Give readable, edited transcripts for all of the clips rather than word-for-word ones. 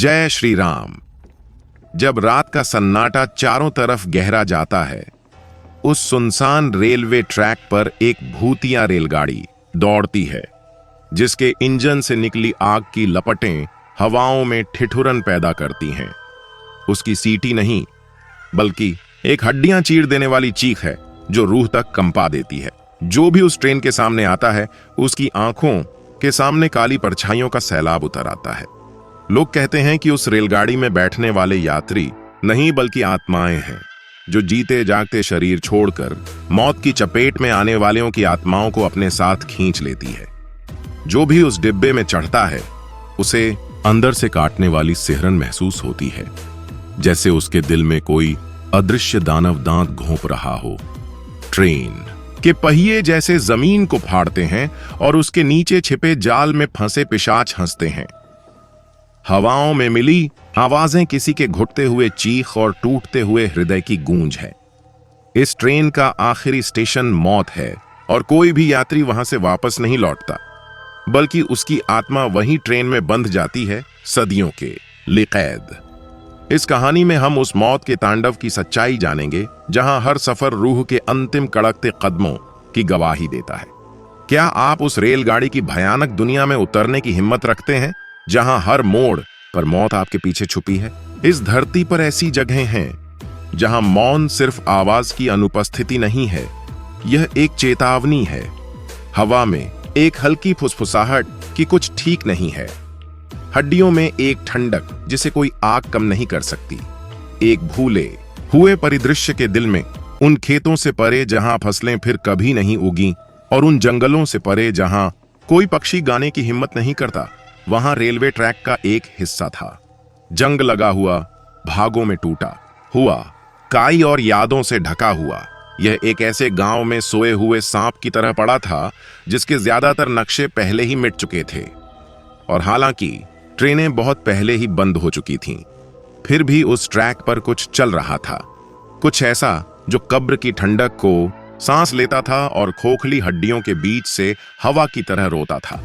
जय श्री राम। जब रात का सन्नाटा चारों तरफ गहरा जाता है, उस सुनसान रेलवे ट्रैक पर एक भूतिया रेलगाड़ी दौड़ती है, जिसके इंजन से निकली आग की लपटें हवाओं में ठिठुरन पैदा करती हैं। उसकी सीटी नहीं, बल्कि एक हड्डियां चीर देने वाली चीख है जो रूह तक कंपा देती है। जो भी उस ट्रेन के सामने आता है, उसकी आंखों के सामने काली परछाइयों का सैलाब उतर आता है। लोग कहते हैं कि उस रेलगाड़ी में बैठने वाले यात्री नहीं बल्कि आत्माएं हैं, जो जीते जागते शरीर छोड़कर मौत की चपेट में आने वालों की आत्माओं को अपने साथ खींच लेती है। जो भी उस डिब्बे में चढ़ता है, उसे अंदर से काटने वाली सिहरन महसूस होती है, जैसे उसके दिल में कोई अदृश्य दानव दांत घोंप रहा हो। ट्रेन के पहिए जैसे जमीन को फाड़ते हैं और उसके नीचे छिपे जाल में फंसे पिशाच हंसते हैं। हवाओं में मिली आवाजें किसी के घुटते हुए चीख और टूटते हुए हृदय की गूंज है। इस ट्रेन का आखिरी स्टेशन मौत है और कोई भी यात्री वहां से वापस नहीं लौटता, बल्कि उसकी आत्मा वहीं ट्रेन में बंध जाती है, सदियों के लिए कैद। इस कहानी में हम उस मौत के तांडव की सच्चाई जानेंगे, जहां हर सफर रूह के अंतिम कड़कते कदमों की गवाही देता है। क्या आप उस रेलगाड़ी की भयानक दुनिया में उतरने की हिम्मत रखते हैं, जहां हर मोड़ पर मौत आपके पीछे छुपी है? इस धरती पर ऐसी जगहें हैं जहां मौन सिर्फ आवाज की अनुपस्थिति नहीं है, यह एक चेतावनी है। हवा में एक हल्की फुसफुसाहट कि कुछ ठीक नहीं है, हड्डियों में एक ठंडक जिसे कोई आग कम नहीं कर सकती, एक भूले हुए परिदृश्य के दिल में, उन खेतों से परे जहां फसलें फिर कभी नहीं उगी और उन जंगलों से परे जहां कोई पक्षी गाने की हिम्मत नहीं करता। वहां रेलवे ट्रैक का एक हिस्सा था, जंग लगा हुआ, भागों में टूटा हुआ, काई और यादों से ढका हुआ। यह एक ऐसे गांव में सोए हुए सांप की तरह पड़ा था, जिसके ज्यादातर नक्शे पहले ही मिट चुके थे। और हालांकि ट्रेनें बहुत पहले ही बंद हो चुकी थीं, फिर भी उस ट्रैक पर कुछ चल रहा था, कुछ ऐसा जो कब्र की ठंडक को सांस लेता था और खोखली हड्डियों के बीच से हवा की तरह रोता था।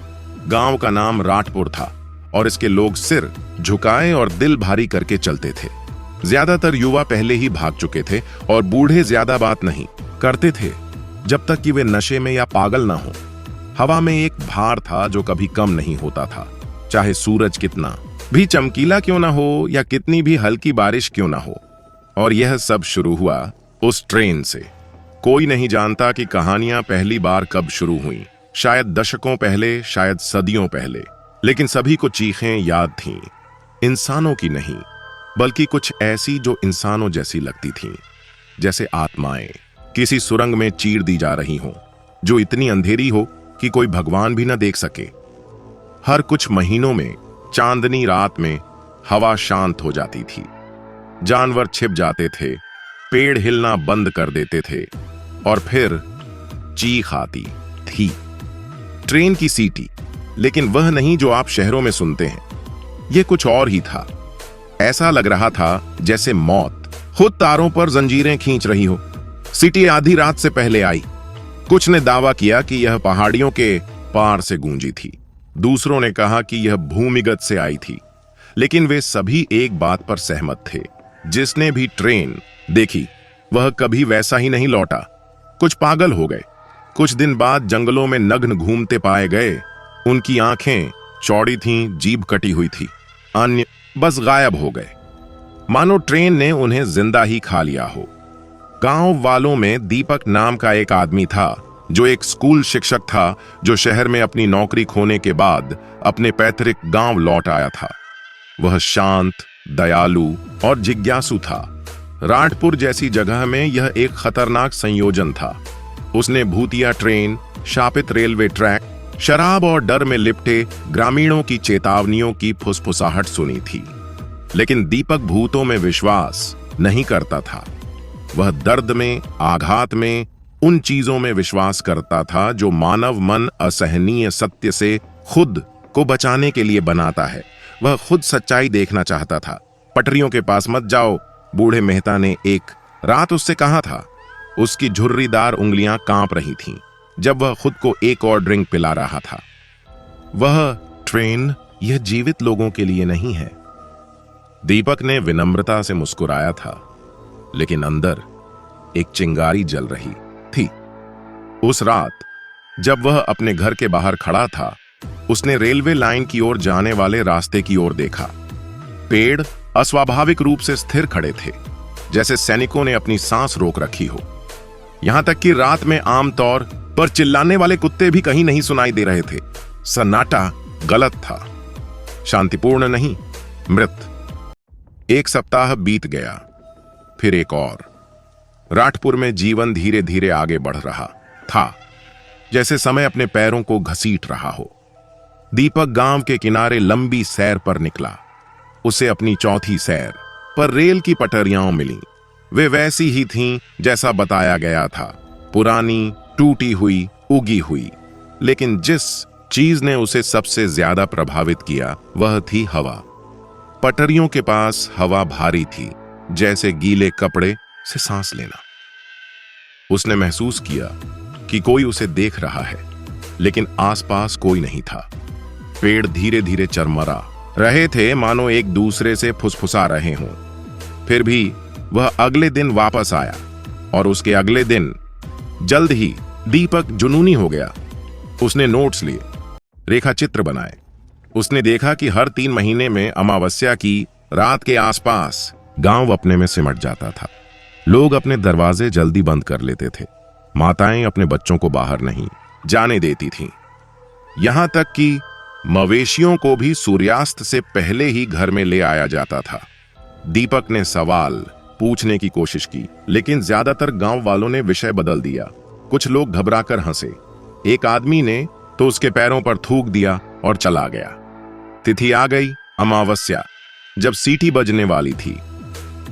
गांव का नाम राटपुर था और इसके लोग सिर झुकाए और दिल भारी करके चलते थे। ज्यादातर युवा पहले ही भाग चुके थे और बूढ़े ज्यादा बात नहीं करते थे, जब तक कि वे नशे में या पागल ना हो। हवा में एक भार था जो कभी कम नहीं होता था, चाहे सूरज कितना भी चमकीला क्यों ना हो या कितनी भी हल्की बारिश क्यों ना हो। और यह सब शुरू हुआ उस ट्रेन से। कोई नहीं जानता कि कहानियां पहली बार कब शुरू हुई, शायद दशकों पहले, शायद सदियों पहले, लेकिन सभी को चीखें याद थीं। इंसानों की नहीं, बल्कि कुछ ऐसी जो इंसानों जैसी लगती थीं, जैसे आत्माएं किसी सुरंग में चीर दी जा रही हों, जो इतनी अंधेरी हो कि कोई भगवान भी न देख सके। हर कुछ महीनों में चांदनी रात में हवा शांत हो जाती थी, जानवर छिप जाते थे, पेड़ हिलना बंद कर देते थे और फिर चीख आती थी। ट्रेन की सीटी, लेकिन वह नहीं जो आप शहरों में सुनते हैं। यह कुछ और ही था। ऐसा लग रहा था जैसे मौत खुद तारों पर जंजीरें खींच रही हो। सीटी आधी रात से पहले आई। कुछ ने दावा किया कि यह पहाड़ियों के पार से गूंजी थी, दूसरों ने कहा कि यह भूमिगत से आई थी, लेकिन वे सभी एक बात पर सहमत थे, जिसने भी ट्रेन देखी वह कभी वैसा ही नहीं लौटा। कुछ पागल हो गए, कुछ दिन बाद जंगलों में नग्न घूमते पाए गए। उनकी आंखें चौड़ी थीं, जीभ कटी हुई थी, अन्य बस गायब हो गए, मानो ट्रेन ने उन्हें जिंदा ही खा लिया हो। गांव वालों में दीपक नाम का एक आदमी था, जो एक स्कूल शिक्षक था, जो शहर में अपनी नौकरी खोने के बाद अपने पैतृक गांव लौट आया था। वह शांत, दयालु और जिज्ञासु था। राटपुर जैसी जगह में यह एक खतरनाक संयोजन था। उसने भूतिया ट्रेन, शापित रेलवे ट्रैक, शराब और डर में लिपटे ग्रामीणों की चेतावनियों की फुसफुसाहट सुनी थी। लेकिन दीपक भूतों में विश्वास नहीं करता था। वह दर्द में, आघात में, उन चीजों में विश्वास करता था जो मानव मन असहनीय सत्य से खुद को बचाने के लिए बनाता है। वह खुद सच्चाई देखना चाहता था। पटरियों के पास मत जाओ, बूढ़े मेहता ने एक रात उससे कहा था। उसकी झुर्रीदार उंगलियां कांप रही थीं जब वह खुद को एक और ड्रिंक पिला रहा था। वह ट्रेन यह जीवित लोगों के लिए नहीं है, दीपक ने विनम्रता से मुस्कुराया था, लेकिन अंदर एक चिंगारी जल रही थी। उस रात जब वह अपने घर के बाहर खड़ा था, उसने रेलवे लाइन की ओर जाने वाले रास्ते की ओर देखा। पेड़ अस्वाभाविक रूप से स्थिर खड़े थे, जैसे सैनिकों ने अपनी सांस रोक रखी हो। यहां तक कि रात में आमतौर पर चिल्लाने वाले कुत्ते भी कहीं नहीं सुनाई दे रहे थे। सन्नाटा गलत था, शांतिपूर्ण नहीं, मृत। एक सप्ताह बीत गया, फिर एक और। राठपुर में जीवन धीरे धीरे आगे बढ़ रहा था, जैसे समय अपने पैरों को घसीट रहा हो। दीपक गांव के किनारे लंबी सैर पर निकला। उसे अपनी चौथी सैर पर रेल की पटरियां मिलीं। वे वैसी ही थीं जैसा बताया गया था, पुरानी, टूटी हुई, उगी हुई। लेकिन जिस चीज ने उसे सबसे ज्यादा प्रभावित किया वह थी हवा। पटरियों के पास हवा भारी थी, जैसे गीले कपड़े से सांस लेना। उसने महसूस किया कि कोई उसे देख रहा है, लेकिन आसपास कोई नहीं था। पेड़ धीरे धीरे चरमरा रहे थे, मानो एक दूसरे से फुसफुसा रहे हों। फिर भी वह अगले दिन वापस आया, और उसके अगले दिन जल्द ही दीपक जुनूनी हो गया। उसने नोट्स लिए, रेखाचित्र बनाए। उसने देखा कि हर 3 महीने में अमावस्या की रात के आसपास गांव अपने में सिमट जाता था। लोग अपने दरवाजे जल्दी बंद कर लेते थे। माताएं अपने बच्चों को बाहर नहीं जाने देती थीं। यहां तक कि मवेशियों को भी सूर्यास्त से पहले ही घर में ले आया जाता था। दीपक ने सवाल पूछने की कोशिश की, लेकिन ज्यादातर गांव वालों ने विषय बदल दिया। कुछ लोग घबराकर हंसे। एक आदमी ने तो उसके पैरों पर थूक दिया और चला गया। तिथि आ गई, अमावस्या। जब सीटी बजने वाली थी,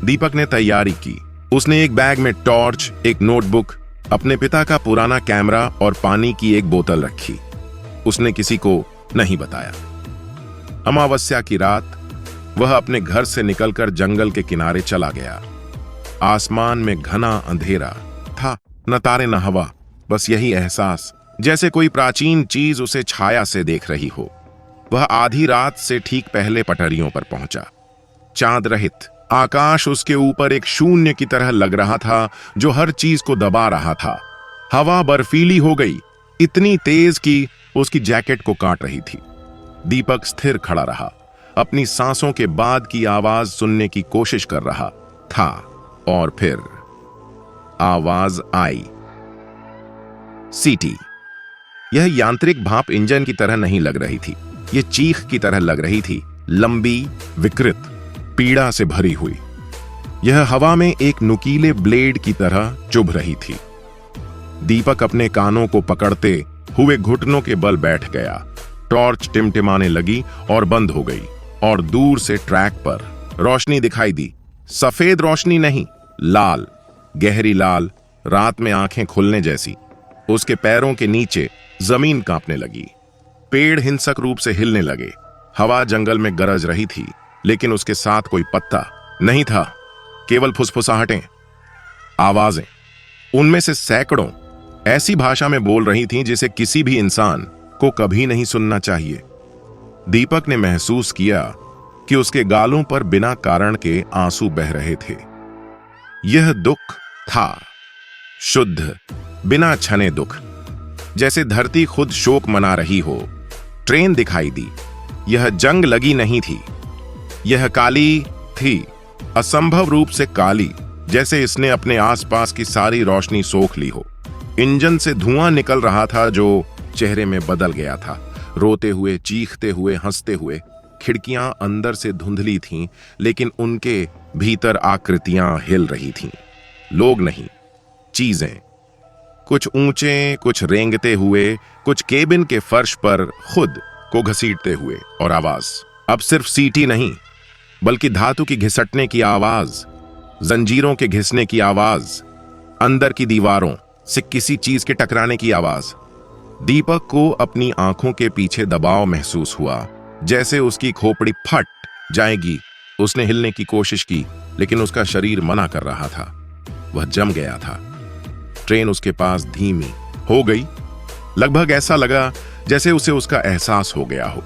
दीपक ने तैयारी की। उसने एक बैग में टॉर्च, एक नोटबुक, अपने पिता का पुराना कैमरा और पानी की एक बोतल रखी। उसने किसी को नहीं बताया। अमावस्या की रात वह अपने घर से निकलकर जंगल के किनारे चला गया। आसमान में घना अंधेरा था, न तारे न हवा, बस यही एहसास जैसे कोई प्राचीन चीज उसे छाया से देख रही हो। वह आधी रात से ठीक पहले पटरियों पर पहुंचा। चांद रहित आकाश उसके ऊपर एक शून्य की तरह लग रहा था, जो हर चीज को दबा रहा था। हवा बर्फीली हो गई, इतनी तेज कि उसकी जैकेट को काट रही थी। दीपक स्थिर खड़ा रहा, अपनी सांसों के बाद की आवाज सुनने की कोशिश कर रहा था, और फिर आवाज आई। सीटी। यह यांत्रिक भाप इंजन की तरह नहीं लग रही थी, यह चीख की तरह लग रही थी, लंबी, विकृत, पीड़ा से भरी हुई। यह हवा में एक नुकीले ब्लेड की तरह चुभ रही थी। दीपक अपने कानों को पकड़ते हुए घुटनों के बल बैठ गया। टॉर्च टिमटिमाने लगी और बंद हो गई, और दूर से ट्रैक पर रोशनी दिखाई दी। सफेद रोशनी नहीं, लाल, गहरी लाल, रात में आंखें खुलने जैसी। उसके पैरों के नीचे जमीन कांपने लगी। पेड़ हिंसक रूप से हिलने लगे। हवा जंगल में गरज रही थी, लेकिन उसके साथ कोई पत्ता नहीं था, केवल फुसफुसाहटें, आवाजें। उनमें से सैकड़ों ऐसी भाषा में बोल रही थीं जिसे किसी भी इंसान को कभी नहीं सुनना चाहिए। दीपक ने महसूस किया कि उसके गालों पर बिना कारण के आंसू बह रहे थे। यह दुख था, शुद्ध, बिना छने दुख, जैसे धरती खुद शोक मना रही हो। ट्रेन दिखाई दी। यह जंग लगी नहीं थी, यह काली थी, असंभव रूप से काली, जैसे इसने अपने आसपास की सारी रोशनी सोख ली हो। इंजन से धुआं निकल रहा था जो चेहरे में बदल गया था, रोते हुए, चीखते हुए, हंसते हुए। खिड़कियां अंदर से धुंधली थीं, लेकिन उनके भीतर आकृतियां हिल रही थीं। लोग नहीं, चीजें, कुछ ऊंचे, कुछ रेंगते हुए, कुछ केबिन के फर्श पर खुद को घसीटते हुए। और आवाज अब सिर्फ सीटी नहीं, बल्कि धातु की घिसटने की आवाज, जंजीरों के घिसने की आवाज, अंदर की दीवारों से किसी चीज के टकराने की आवाज। दीपक को अपनी आंखों के पीछे दबाव महसूस हुआ, जैसे उसकी खोपड़ी फट जाएगी। उसने हिलने की कोशिश की, लेकिन उसका शरीर मना कर रहा था। वह जम गया था। ट्रेन उसके पास धीमी हो गई। लगभग ऐसा लगा जैसे उसे उसका एहसास हो गया हो।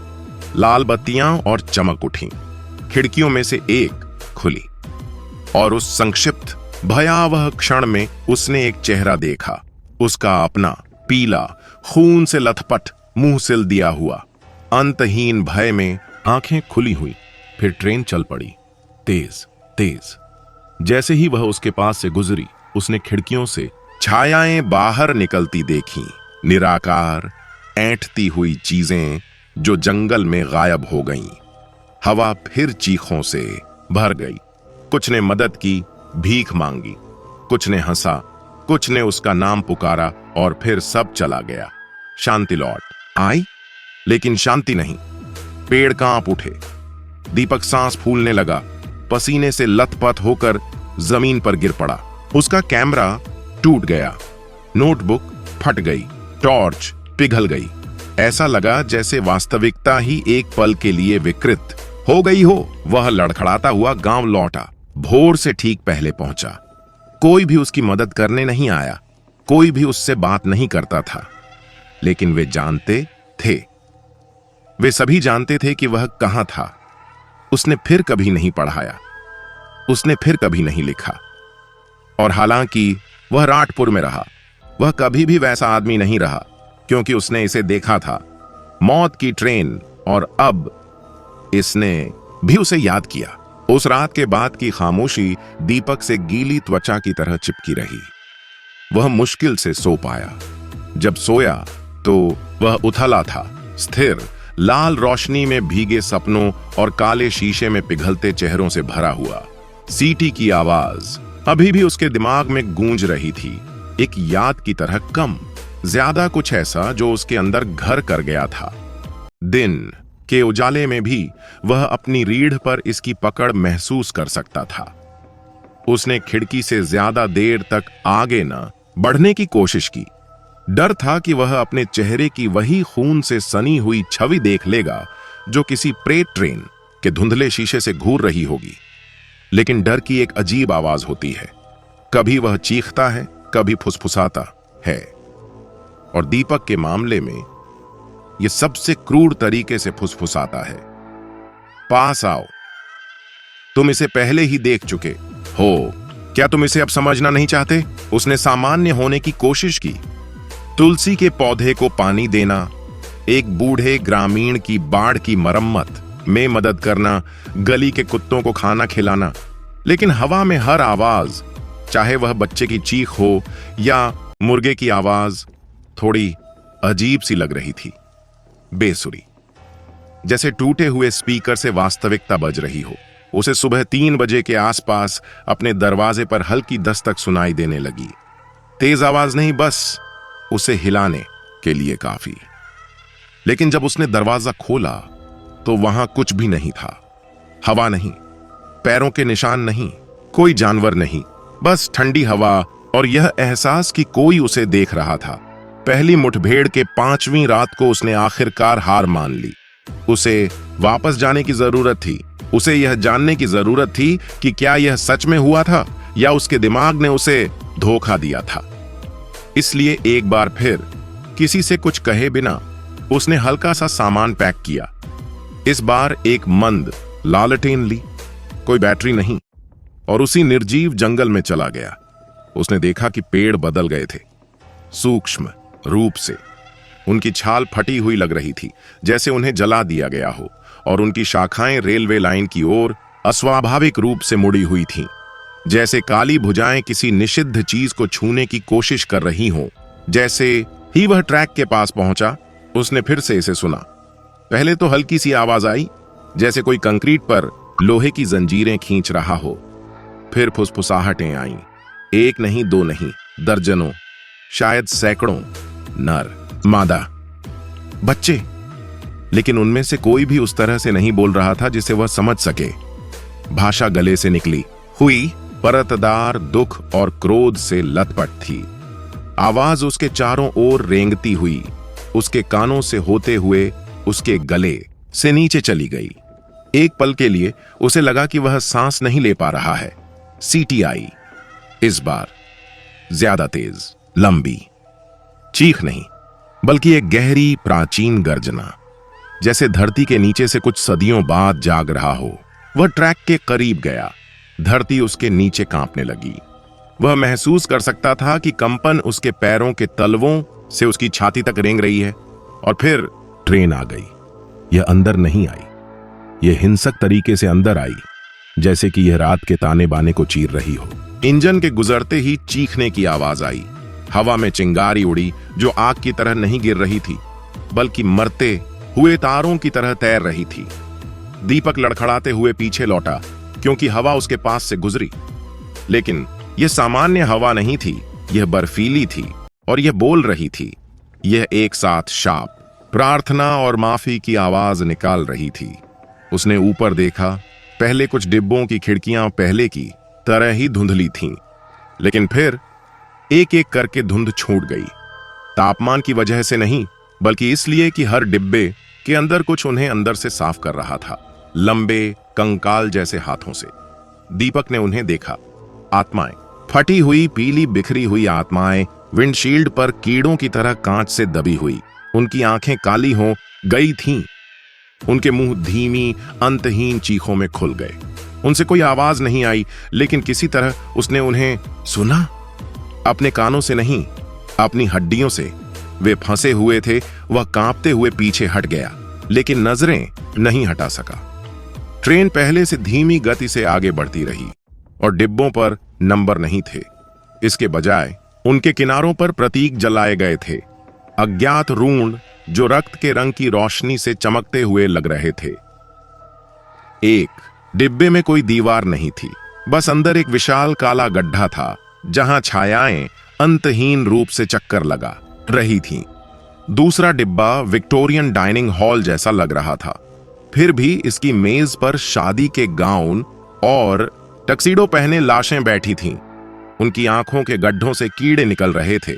लाल बत्तियां और चमक उठी। खिड़कियों में से एक खुली और उस संक्षिप्त भयावह क्षण में उसने एक चेहरा देखा, उसका अपना, पीला, खून से लथपथ, मुंह सिल दिया हुआ। अंतहीन भय में आंखें खुली हुई। फिर ट्रेन चल पड़ी, तेज तेज। जैसे ही वह उसके पास से गुजरी, उसने खिड़कियों से छायाएं बाहर निकलती देखी, निराकार, ऐंठती हुई चीजें जो जंगल में गायब हो गईं। हवा फिर चीखों से भर गई। कुछ ने मदद की, भीख मांगी, कुछ ने हंसा, कुछ ने उसका नाम पुकारा और फिर सब चला गया। शांति लौट आई, लेकिन शांति नहीं। पेड़ कांप उठे। दीपक सांस फूलने लगा, पसीने से लथपथ होकर जमीन पर गिर पड़ा। उसका कैमरा टूट गया, नोटबुक फट गई, टॉर्च पिघल गई। ऐसा लगा जैसे वास्तविकता ही एक पल के लिए विकृत हो गई हो। वह लड़खड़ाता हुआ गांव लौटा, भोर से ठीक पहले पहुंचा। कोई भी उसकी मदद करने नहीं आया, कोई भी उससे बात नहीं करता था। लेकिन वे जानते थे, वे सभी जानते थे कि वह कहां था। उसने फिर कभी नहीं पढ़ाया, उसने फिर कभी नहीं लिखा। और हालांकि वह राटपुर में रहा, वह कभी भी वैसा आदमी नहीं रहा, क्योंकि उसने इसे देखा था, मौत की ट्रेन, और अब इसने भी उसे याद किया। उस रात के बाद की खामोशी दीपक से गीली त्वचा की तरह चिपकी रही। वह मुश्किल से सो पाया। जब सोया तो वह उथला था, स्थिर, लाल रोशनी में भीगे सपनों और काले शीशे में पिघलते चेहरों से भरा हुआ। सीटी की आवाज अभी भी उसके दिमाग में गूंज रही थी, एक याद की तरह कम, ज्यादा कुछ ऐसा जो उसके अंदर घर कर गया था। दिन के उजाले में भी वह अपनी रीढ़ पर इसकी पकड़ महसूस कर सकता था। उसने खिड़की से ज्यादा देर तक आगे न बढ़ने की कोशिश की। डर था कि वह अपने चेहरे की वही खून से सनी हुई छवि देख लेगा जो किसी प्रेत ट्रेन के धुंधले शीशे से घूर रही होगी। लेकिन डर की एक अजीब आवाज होती है, कभी वह चीखता है, कभी फुसफुसाता है। और दीपक के मामले में यह सबसे क्रूर तरीके से फुसफुसाता है। पास आओ, तुम इसे पहले ही देख चुके हो, क्या तुम इसे अब समझना नहीं चाहते? उसने सामान्य होने की कोशिश की। तुलसी के पौधे को पानी देना, एक बूढ़े ग्रामीण की बाढ़ की मरम्मत में मदद करना, गली के कुत्तों को खाना खिलाना। लेकिन हवा में हर आवाज, चाहे वह बच्चे की चीख हो या मुर्गे की आवाज, थोड़ी अजीब सी लग रही थी, बेसुरी, जैसे टूटे हुए स्पीकर से वास्तविकता बज रही हो। उसे सुबह 3 बजे के आसपास अपने दरवाजे पर हल्की दस्तक सुनाई देने लगी। तेज आवाज नहीं, बस उसे हिलाने के लिए काफी। लेकिन जब उसने दरवाजा खोला तो वहां कुछ भी नहीं था। हवा नहीं, पैरों के निशान नहीं, कोई जानवर नहीं, बस ठंडी हवा और यह एहसास कि कोई उसे देख रहा था। पहली मुठभेड़ के 5वीं रात को उसने आखिरकार हार मान ली। उसे वापस जाने की जरूरत थी। उसे यह जानने की जरूरत थी कि क्या यह सच में हुआ था या उसके दिमाग ने उसे धोखा दिया था। इसलिए एक बार फिर किसी से कुछ कहे बिना उसने हल्का सा सामान पैक किया। इस बार एक मंद लालटेन ली, कोई बैटरी नहीं, और उसी निर्जीव जंगल में चला गया। उसने देखा कि पेड़ बदल गए थे, सूक्ष्म रूप से। उनकी छाल फटी हुई लग रही थी, जैसे उन्हें जला दिया गया हो, और उनकी शाखाएं रेलवे लाइन की ओर अस्वाभाविक रूप से मुड़ी हुई थीं, जैसे काली भुजाएं किसी निषिद्ध चीज को छूने की कोशिश कर रही हों। जैसे ही वह ट्रैक के पास पहुंचा, उसने फिर से इसे सुना। पहले तो हल्की सी आवाज आई, जैसे कोई कंक्रीट पर लोहे की जंजीरें खींच रहा हो। फिर फुसफुसाहटें आईं, एक नहीं, दो नहीं, दर्जनों, शायद सैकड़ों, नर, मादा, बच्चे। लेकिन उनमें से कोई भी उस तरह से नहीं बोल रहा था जिसे वह समझ सके। भाषा गले से निकली हुई परतदार दुख और क्रोध से लथपथ थी। आवाज उसके चारों ओर रेंगती हुई उसके कानों से होते हुए उसके गले से नीचे चली गई। एक पल के लिए उसे लगा कि वह सांस नहीं ले पा रहा है। सीटी आई, इस बार ज्यादा तेज, लंबी, चीख नहीं बल्कि एक गहरी प्राचीन गर्जना, जैसे धरती के नीचे से कुछ सदियों बाद जाग रहा हो। वह ट्रैक के करीब गया। धरती उसके नीचे कांपने लगी। वह महसूस कर सकता था कि कंपन उसके पैरों के तलवों से उसकी छाती तक रेंग रही है। और फिर ट्रेन आ गई। यह अंदर नहीं आई, यह हिंसक तरीके से अंदर आई, जैसे कि यह रात के ताने बाने को चीर रही हो। इंजन के गुजरते ही चीखने की आवाज आई। हवा में चिंगारी उड़ी जो आग की तरह नहीं गिर रही थी, बल्कि मरते हुए तारों की तरह तैर रही थी। दीपक लड़खड़ाते हुए पीछे लौटा, क्योंकि हवा उसके पास से गुजरी। लेकिन यह सामान्य हवा नहीं थी, यह बर्फीली थी और यह बोल रही थी। यह एक साथ शाप, प्रार्थना और माफी की आवाज निकाल रही थी। उसने ऊपर देखा। पहले कुछ डिब्बों की खिड़कियां पहले की तरह ही धुंधली थीं, लेकिन फिर एक एक करके धुंध छूट गई। तापमान की वजह से नहीं, बल्कि इसलिए कि हर डिब्बे के अंदर कुछ उन्हें अंदर से साफ कर रहा था, लंबे कंकाल जैसे हाथों से। दीपक ने उन्हें देखा। आत्माएं, फटी हुई पीली बिखरी हुई आत्माएं, विंडशील्ड पर कीड़ों की तरह कांच से दबी हुई। उनकी आंखें काली हो गई थीं। उनके मुंह धीमी अंतहीन चीखों में खुल गए। उनसे कोई आवाज नहीं आई, लेकिन किसी तरह उसने उन्हें सुना। अपने कानों से नहीं, अपनी हड्डियों से। वे फंसे हुए थे। वह कांपते हुए पीछे हट गया, लेकिन नजरें नहीं हटा सका। ट्रेन पहले से धीमी गति से आगे बढ़ती रही और डिब्बों पर नंबर नहीं थे। इसके बजाय उनके किनारों पर प्रतीक जलाए गए थे, अज्ञात रून जो रक्त के रंग की रोशनी से चमकते हुए लग रहे थे। एक डिब्बे में कोई दीवार नहीं थी, बस अंदर एक विशाल काला गड्ढा था, जहां छायाएं अंतहीन रूप से चक्कर लगा रही थीं। दूसरा डिब्बा विक्टोरियन डाइनिंग हॉल जैसा लग रहा था। फिर भी इसकी मेज पर शादी के गाउन और टक्सीडो पहने लाशें बैठी थीं। उनकी आंखों के गड्ढों से कीड़े निकल रहे थे।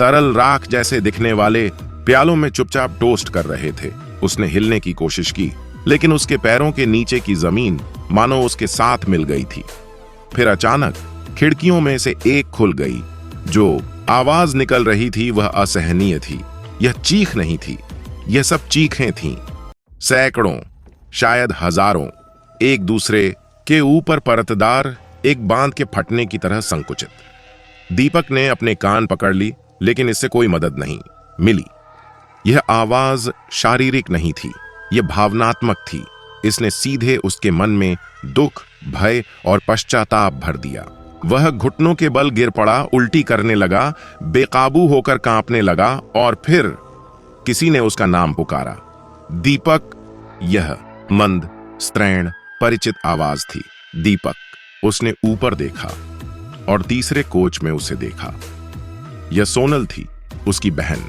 तरल राख जैसे दिखने वाले प्यालों में चुपचाप टोस्ट कर रहे थे। उसने हिलने की कोशिश की, लेकिन उसके पैरों के नीचे की जमीन मानो उसके साथ मिल गई थी। फिर अचानक खिड़कियों में से एक खुल गई। जो आवाज निकल रही थी वह असहनीय थी। यह चीख नहीं थी, यह सब चीखें थीं। सैकड़ों, शायद हजारों, एक दूसरे के ऊपर परतदार, एक बांध के फटने की तरह संकुचित। दीपक ने अपने कान पकड़ ली, लेकिन इससे कोई मदद नहीं मिली। यह आवाज शारीरिक नहीं थी, यह भावनात्मक थी। इसने सीधे उसके मन में दुख, भय और पश्चाताप भर दिया। वह घुटनों के बल गिर पड़ा, उल्टी करने लगा, बेकाबू होकर कांपने लगा। और फिर किसी ने उसका नाम पुकारा, दीपक। यह मंद, स्त्रैण, परिचित आवाज थी। दीपक। उसने ऊपर देखा और तीसरे कोच में उसे देखा। यह सोनल थी, उसकी बहन।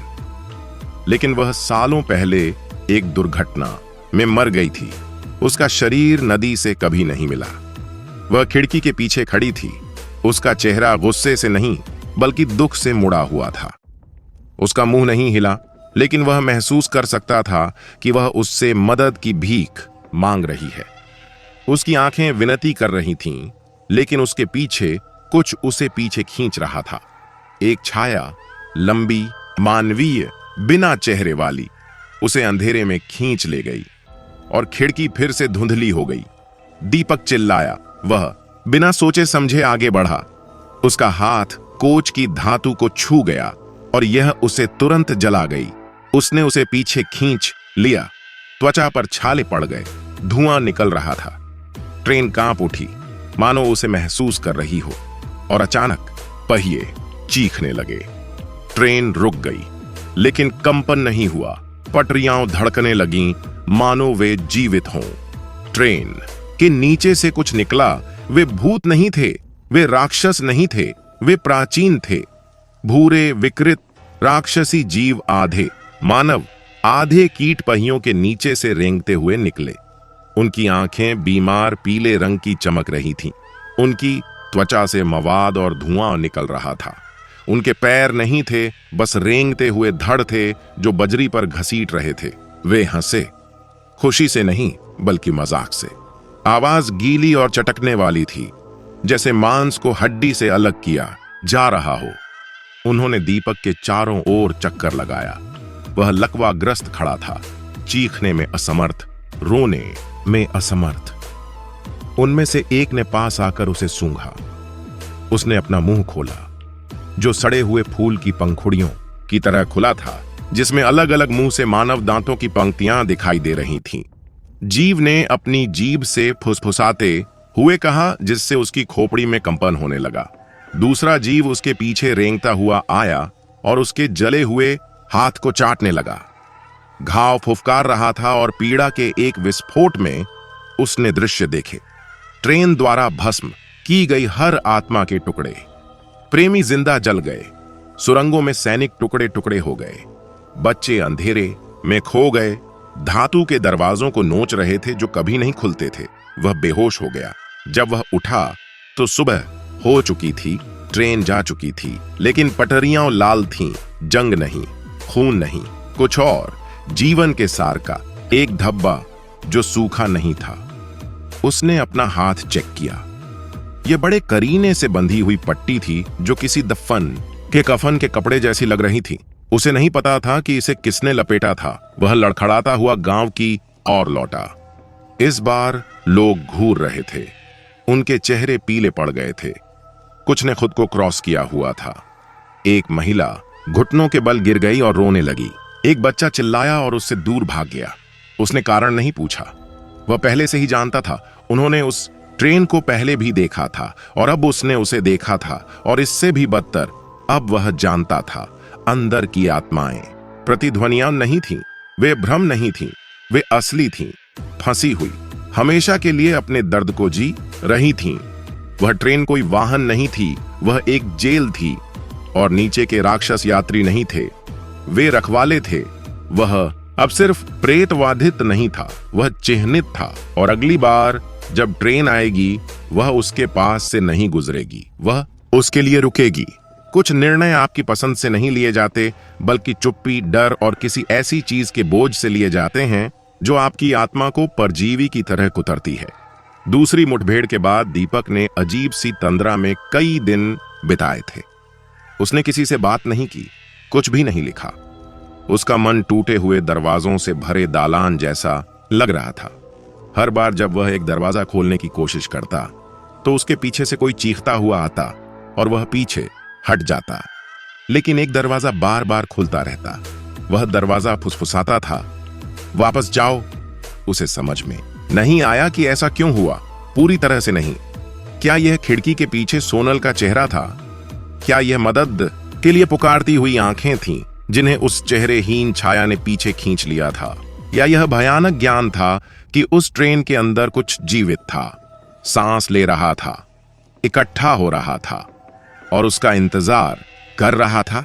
लेकिन वह सालों पहले एक दुर्घटना में मर गई थी। उसका शरीर नदी से कभी नहीं मिला। वह खिड़की के पीछे खड़ी थी। उसका चेहरा गुस्से से नहीं, बल्कि दुख से मुड़ा हुआ था। उसका मुंह नहीं हिला, लेकिन वह महसूस कर सकता था कि वह उससे मदद की भीख मांग रही है। उसकी आंखें विनती कर रही थीं, लेकिन उसके पीछे कुछ उसे पीछे खींच रहा था। एक छाया, लंबी, मानवीय, बिना चेहरे वाली, उसे अंधेरे में खींच ले गई और खिड़की फिर से धुंधली हो गई। दीपक चिल्लाया। वह बिना सोचे समझे आगे बढ़ा। उसका हाथ कोच की धातु को छू गया और यह उसे तुरंत जला गई। उसने उसे पीछे खींच लिया। त्वचा पर छाले पड़ गए। धुआं निकल रहा था। ट्रेन कांप उठी, मानो उसे महसूस कर रही हो। और अचानक पहिए चीखने लगे। ट्रेन रुक गई, लेकिन कंपन नहीं हुआ। पटरियां धड़कने लगीं, मानो वे जीवित हों। ट्रेन के नीचे से कुछ निकला। वे भूत नहीं थे, वे राक्षस नहीं थे, वे प्राचीन थे। भूरे, विकृत, राक्षसी जीव, आधे मानव, आधे कीट पहियों के नीचे से रेंगते हुए निकले। उनकी आंखें बीमार पीले रंग की चमक रही थीं। उनकी त्वचा से मवाद और धुआं निकल रहा था। उनके पैर नहीं थे, बस रेंगते हुए धड़ थे जो बजरी पर घसीट रहे थे। वे हंसे, खुशी से नहीं बल्कि मजाक से। आवाज गीली और चटकने वाली थी, जैसे मांस को हड्डी से अलग किया जा रहा हो। उन्होंने दीपक के चारों ओर चक्कर लगाया। वह लकवाग्रस्त खड़ा था, चीखने में असमर्थ, रोने में असमर्थ। उनमें से एक ने पास आकर उसे सूंघा। उसने अपना मुंह खोला, जो सड़े हुए फूल की पंखुड़ियों की तरह खुला था, जिसमें अलग अलग मुंह से मानव दांतों की पंक्तियां दिखाई दे रही थीं। जीव ने अपनी जीभ से फुसफुसाते हुए कहा, जिससे उसकी खोपड़ी में कंपन होने लगा। दूसरा जीव उसके पीछे रेंगता हुआ आया और उसके जले हुए हाथ को चाटने लगा। घाव फुफकार रहा था और पीड़ा के एक विस्फोट में उसने दृश्य देखे। ट्रेन द्वारा भस्म की गई हर आत्मा के टुकड़े। प्रेमी जिंदा जल गए, सुरंगों में सैनिक टुकड़े टुकड़े हो गए, बच्चे अंधेरे में खो गए, धातु के दरवाजों को नोच रहे थे जो कभी नहीं खुलते थे। वह बेहोश हो गया। जब वह उठा तो सुबह हो चुकी थी, ट्रेन जा चुकी थी, लेकिन पटरियां लाल थीं, जंग नहीं, खून नहीं, कुछ और, जीवन के सार का एक धब्बा जो सूखा नहीं था। उसने अपना हाथ चेक किया। यह बड़े करीने से बंधी हुई पट्टी थी जो किसी दफन के कफन के कपड़े जैसी लग रही थी। उसे नहीं पता था कि इसे किसने लपेटा था। वह लड़खड़ाता हुआ गांव की ओर लौटा। इस बार लोग घूर रहे थे। उनके चेहरे पीले पड़ गए थे। कुछ ने खुद को क्रॉस किया हुआ था। एक महिला घुटनों के बल गिर गई और रोने लगी। एक बच्चा चिल्लाया और उससे दूर भाग गया। उसने कारण नहीं पूछा। वह पहले से ही जानता था। उन्होंने उस ट्रेन को पहले भी देखा था और अब उसने उसे देखा था, और इससे भी बदतर अब वह जानता था अंदर की आत्माएं प्रतिध्वनियां नहीं थीं, वे भ्रम नहीं थीं, वे असली थीं, फंसी हुई, हमेशा के लिए अपने दर्द को जी रही थीं। वह ट्रेन कोई वाहन नहीं थी, वह एक जेल थी, और नीचे के राक्षस यात्री नहीं थे, वे रखवाले थे। वह अब सिर्फ प्रेतवाधित नहीं था, वह चिह्नित था, और अगली बार जब ट्रेन आएगी वह उसके पास से नहीं गुजरेगी, वह उसके लिए रुकेगी। कुछ निर्णय आपकी पसंद से नहीं लिए जाते, बल्कि चुप्पी, डर और किसी ऐसी चीज के बोझ से लिए जाते हैं जो आपकी आत्मा को परजीवी की तरह कुतरती है। दूसरी मुठभेड़ के बाद दीपक ने अजीब सी तंद्रा में कई दिन बिताए थे। उसने किसी से बात नहीं की, कुछ भी नहीं लिखा। उसका मन टूटे हुए दरवाजों से भरे दालान जैसा लग रहा था। हर बार जब वह एक दरवाजा खोलने की कोशिश करता तो उसके पीछे से कोई चीखता हुआ आता और वह पीछे हट जाता, लेकिन एक दरवाजा बार बार खुलता रहता। वह दरवाजा फुसफुसाता था, वापस जाओ। उसे समझ में नहीं आया कि ऐसा क्यों हुआ। पूरी तरह से नहीं। क्या यह खिड़की के पीछे सोनल का चेहरा था? क्या यह मदद के लिए पुकारती हुई आंखें थीं जिन्हें उस चेहरेहीन छाया ने पीछे खींच लिया था? या यह भयानक ज्ञान था कि उस ट्रेन के अंदर कुछ जीवित था, सांस ले रहा था, इकट्ठा हो रहा था और उसका इंतजार कर रहा था?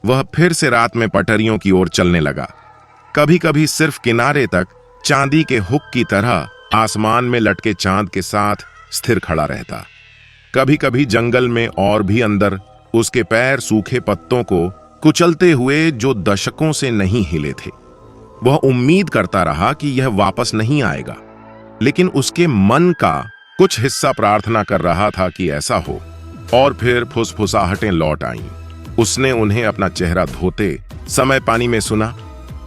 वह फिर से रात में पटरियों की ओर चलने लगा। कभी कभी सिर्फ किनारे तक चांदी के हुक की तरह आसमान में लटके चांद के साथ स्थिर खड़ा रहता। कभी कभी जंगल में और भी अंदर उसके पैर सूखे पत्तों को कुचलते हुए जो दशकों से नहीं हिले थे। वह उम्मीद करता रहा कि यह वापस नहीं आएगा, लेकिन उसके मन का कुछ हिस्सा प्रार्थना कर रहा था कि ऐसा हो। और फिर फुसफुसाहटें लौट आईं। उसने उन्हें अपना चेहरा धोते समय पानी में सुना,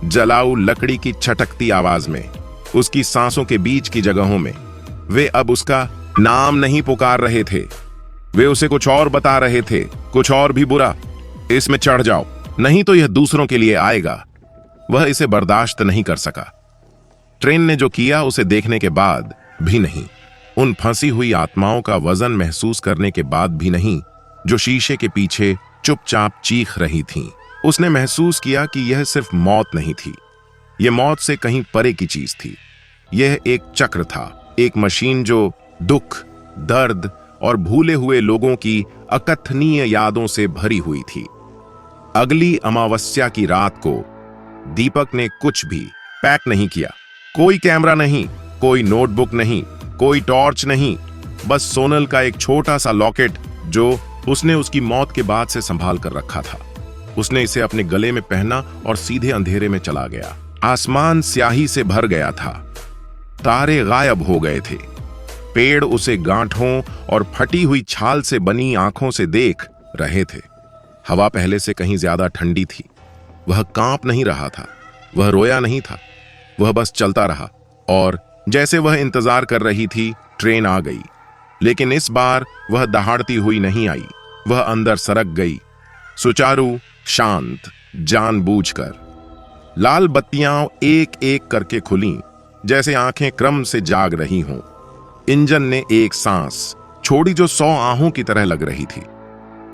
जलाऊ लकड़ी की छटकती आवाज में, उसकी सांसों के बीच की जगहों में। वे अब उसका नाम नहीं पुकार रहे थे, वे उसे कुछ और बता रहे थे, कुछ और भी बुरा। इसमें चढ़ जाओ, नहीं तो यह दूसरों के लिए आएगा। वह इसे बर्दाश्त नहीं कर सका। ट्रेन ने जो किया उसे देखने के बाद भी नहीं, उन फंसी हुई आत्माओं का वजन महसूस करने के बाद भी नहीं, जो शीशे के पीछे चुपचाप चीख रही थीं। उसने महसूस किया कि यह सिर्फ मौत नहीं थी, यह मौत से कहीं परे की चीज थी। यह एक चक्र था, एक मशीन जो दुख, दर्द और भूले हुए लोगों की अकथनीय यादों से भरी हुई थी। अगली अमावस्या की रात को दीपक ने कुछ भी पैक नहीं किया। कोई कैमरा नहीं, कोई नोटबुक नहीं, कोई टॉर्च नहीं, बस सोनल का एक छोटा सा लॉकेट जो उसने उसकी मौत के बाद से संभाल कर रखा था। उसने इसे अपने गले में पहना और सीधे अंधेरे में चला गया। आसमान स्याही से भर गया था, तारे गायब हो गए थे। पेड़ उसे गांठों और फटी हुई छाल से बनी आंखों से देख रहे थे। हवा पहले से कहीं ज्यादा ठंडी थी। वह कांप नहीं रहा था, वह रोया नहीं था, वह बस चलता रहा और जैसे वह इंतजार कर रही थी, ट्रेन आ गई, लेकिन इस बार वह दहाड़ती हुई नहीं आई। वह अंदर सरक गई, सुचारू, शांत, जानबूझकर। लाल बत्तियां एक एक करके खुलीं, जैसे आंखें क्रम से जाग रही हों। इंजन ने एक सांस छोड़ी जो 100 आहों की तरह लग रही थी।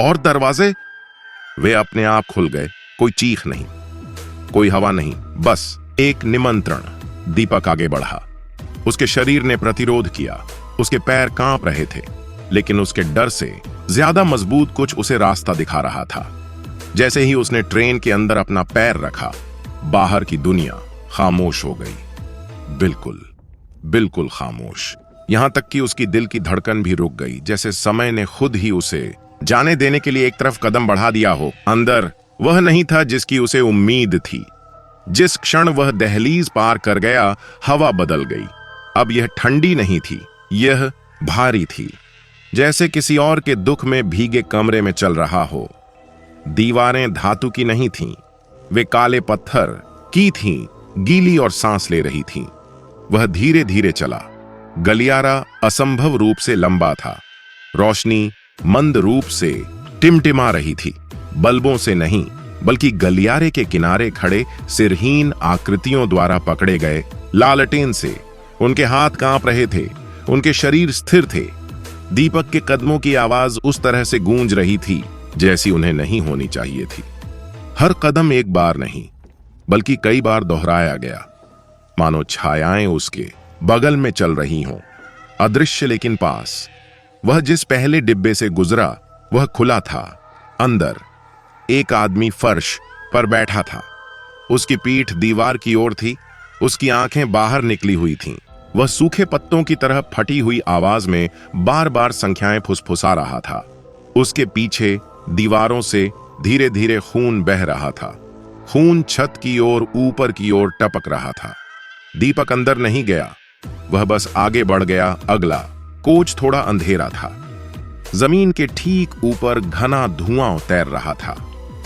और दरवाजे, वे अपने आप खुल गए। कोई चीख नहीं, कोई हवा नहीं, बस एक निमंत्रण। दीपक आगे बढ़ा। उसके शरीर ने प्रतिरोध किया, उसके पैर कांप रहे थे, लेकिन उसके डर से ज्यादा मजबूत कुछ उसे रास्ता दिखा रहा था। जैसे ही उसने ट्रेन के अंदर अपना पैर रखा, बाहर की दुनिया खामोश हो गई। बिल्कुल बिल्कुल खामोश। यहां तक कि उसकी दिल की धड़कन भी रुक गई, जैसे समय ने खुद ही उसे जाने देने के लिए एक तरफ कदम बढ़ा दिया हो। अंदर वह नहीं था जिसकी उसे उम्मीद थी। जिस क्षण वह दहलीज पार कर गया, हवा बदल गई। अब यह ठंडी नहीं थी, यह भारी थी, जैसे किसी और के दुख में भीगे कमरे में चल रहा हो। दीवारें धातु की नहीं थीं, वे काले पत्थर की थीं, गीली और सांस ले रही थीं। वह धीरे धीरे चला। गलियारा असंभव रूप से लंबा था। रोशनी मंद रूप से टिमटिमा रही थी, बल्बों से नहीं, बल्कि गलियारे के किनारे खड़े सिरहीन आकृतियों द्वारा पकड़े गए लालटेन से। उनके हाथ कांप रहे थे, उनके शरीर स्थिर थे। दीपक के कदमों की आवाज उस तरह से गूंज रही थी जैसी उन्हें नहीं होनी चाहिए थी। हर कदम एक बार नहीं, बल्कि कई बार दोहराया गया, मानो छायाएं उसके बगल में चल रही हों, अदृश्य लेकिन पास। वह जिस पहले डिब्बे से गुजरा, वह खुला था। अंदर एक आदमी फर्श पर बैठा था। उसकी पीठ दीवार की ओर थी, उसकी आंखें बाहर निकली हुई थीं। वह सूखे पत्तों की तरह फटी हुई आवाज में बार बार संख्याएं फुसफुसा रहा था। उसके पीछे दीवारों से धीरे धीरे खून बह रहा था। खून छत की ओर, ऊपर की ओर टपक रहा था। दीपक अंदर नहीं गया, वह बस आगे बढ़ गया। अगला कोच थोड़ा अंधेरा था। जमीन के ठीक ऊपर घना धुआं तैर रहा था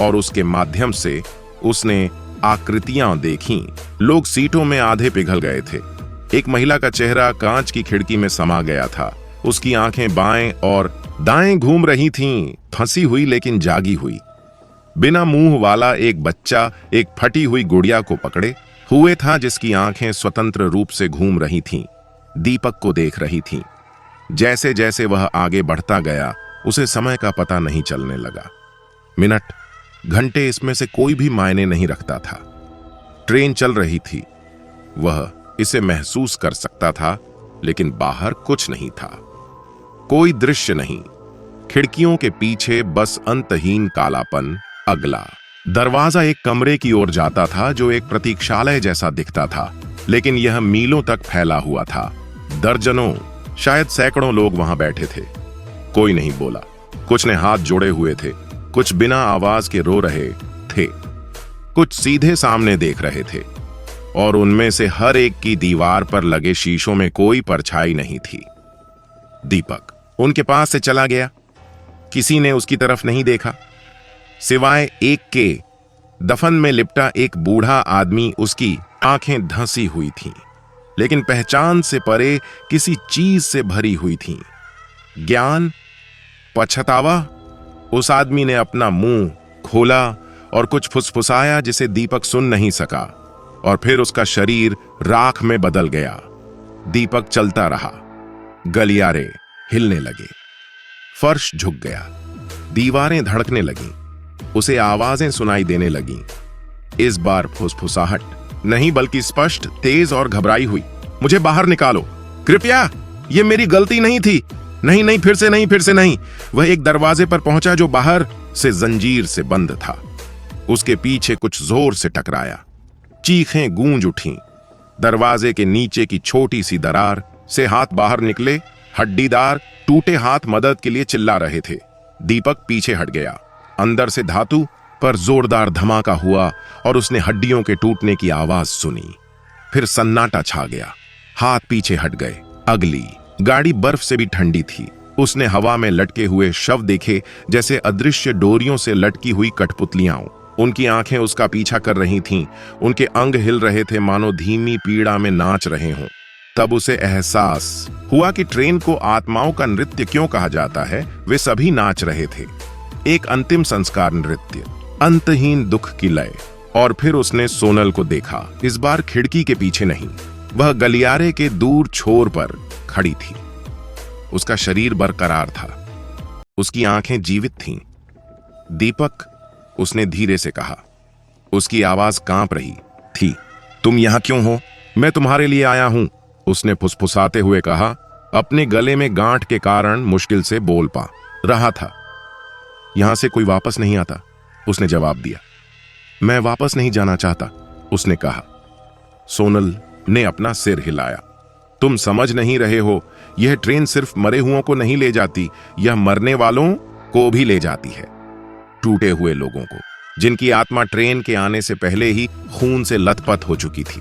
और उसके माध्यम से उसने आकृतियां देखीं। लोग सीटों में आधे पिघल गए थे। एक महिला का चेहरा कांच की खिड़की में समा गया था। उसकी आंखें बाएं और दाएं घूम रही थीं, फंसी हुई लेकिन जागी हुई। बिना मुंह वाला एक बच्चा एक फटी हुई गुड़िया को पकड़े हुए था, जिसकी आंखें स्वतंत्र रूप से घूम रही थीं, दीपक को देख रही थीं। जैसे जैसे वह आगे बढ़ता गया, उसे समय का पता नहीं चलने लगा। मिनट, घंटे, इसमें से कोई भी मायने नहीं रखता था। ट्रेन चल रही थी, वह इसे महसूस कर सकता था, लेकिन बाहर कुछ नहीं था। कोई दृश्य नहीं, खिड़कियों के पीछे बस अंतहीन कालापन। अगला दरवाजा एक कमरे की ओर जाता था जो एक प्रतीक्षालय जैसा दिखता था, लेकिन यह मीलों तक फैला हुआ था। दर्जनों, शायद सैकड़ों लोग वहां बैठे थे। कोई नहीं बोला। कुछ ने हाथ जोड़े हुए थे, कुछ बिना आवाज के रो रहे थे, कुछ सीधे सामने देख रहे थे, और उनमें से हर एक की दीवार पर लगे शीशों में कोई परछाई नहीं थी। दीपक उनके पास से चला गया। किसी ने उसकी तरफ नहीं देखा, सिवाय एक के। दफन में लिपटा एक बूढ़ा आदमी, उसकी आंखें धंसी हुई थीं, लेकिन पहचान से परे किसी चीज से भरी हुई थीं। ज्ञान, पछतावा। उस आदमी ने अपना मुंह खोला और कुछ फुसफुसाया जिसे दीपक सुन नहीं सका, और फिर उसका शरीर राख में बदल गया। दीपक चलता रहा। गलियारे हिलने लगे, फर्श झुक गया, दीवारें धड़कने लगीं, उसे आवाजें सुनाई देने लगीं। इस बार फुसफुसाहट नहीं, बल्कि स्पष्ट, तेज और घबराई हुई। मुझे बाहर निकालो, कृपया, ये मेरी गलती नहीं थी। नहीं नहीं, फिर से नहीं, फिर से नहीं। वह एक दरवाजे पर पहुंचा जो बाहर से जंजीर से बंद था। उसके पीछे कुछ जोर से टकराया, चीखें गूंज उठीं। दरवाजे के नीचे की छोटी सी दरार से हाथ बाहर निकले, हड्डीदार टूटे हाथ मदद के लिए चिल्ला रहे थे। दीपक पीछे हट गया। अंदर से धातु पर जोरदार धमाका हुआ और उसने हड्डियों के टूटने की आवाज सुनी। फिर सन्नाटा छा गया। हाथ पीछे हट गए। अगली गाड़ी बर्फ से भी ठंडी थी। उसने हवा में लटके हुए शव देखे, जैसे अदृश्य डोरियों से लटकी हुई कठपुतलियां। उनकी आंखें उसका पीछा कर रही थीं, उनके अंग हिल रहे थे, मानो धीमी पीड़ा में नाच रहे हों। तब उसे एहसास हुआ कि ट्रेन को आत्माओं का नृत्य क्यों कहा जाता है। वे सभी नाच रहे थे, एक अंतिम संस्कार नृत्य, अंतहीन दुख की लय। और फिर उसने सोनल को देखा, इस बार खिड़की के पीछे नहीं, वह गलियारे के दूर छोर पर खड़ी थी। उसका शरीर बरकरार था, उसकी आंखें जीवित थीं। दीपक, उसने धीरे से कहा। उसकी आवाज कांप रही थी। तुम यहां क्यों हो? मैं तुम्हारे लिए आया हूं, उसने फुसफुसाते हुए कहा। अपने गले में गांठ के कारण मुश्किल से बोल पा रहा था। यहां से कोई वापस नहीं आता, उसने जवाब दिया। मैं वापस नहीं जाना चाहता, उसने कहा। सोनल ने अपना सिर हिलाया। तुम समझ नहीं रहे हो, यह ट्रेन सिर्फ मरे हुओं को नहीं ले जाती, यह मरने वालों को भी ले जाती है। टूटे हुए लोगों को, जिनकी आत्मा ट्रेन के आने से पहले ही खून से लथपथ हो चुकी थी।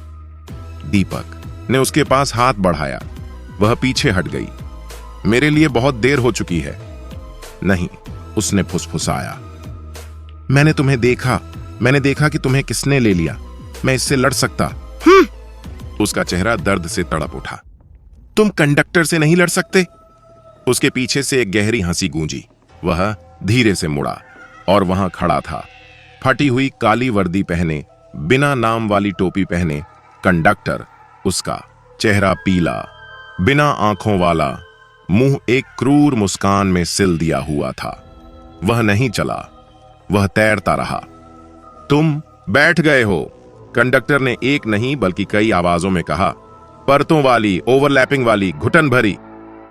दीपक ने उसके पास हाथ बढ़ाया। वह पीछे हट गई। मेरे लिए बहुत देर हो चुकी है। नहीं, उसने फुसफुसाया। मैंने तुम्हें देखा, मैंने देखा कि तुम्हें किसने ले लिया। मैं इससे लड़ सकता। उसका चेहरा दर्द से तड़प उठा। तुम कंडक्टर से नहीं लड़ सकते? उसके पीछे से एक गहरी हंसी गूंजी। वह धीरे से मुड़ा और वहां खड़ा था, फटी हुई काली वर्दी पहने, बिना नाम वाली टोपी पहने, कंडक्टर। उसका चेहरा पीला, बिना आंखों वाला, मुंह एक क्रूर मुस्कान में सिल दिया हुआ था। वह नहीं चला, वह तैरता रहा। तुम बैठ गए हो, कंडक्टर ने एक नहीं बल्कि कई आवाजों में कहा। परतों वाली, ओवरलैपिंग वाली, घुटन भरी।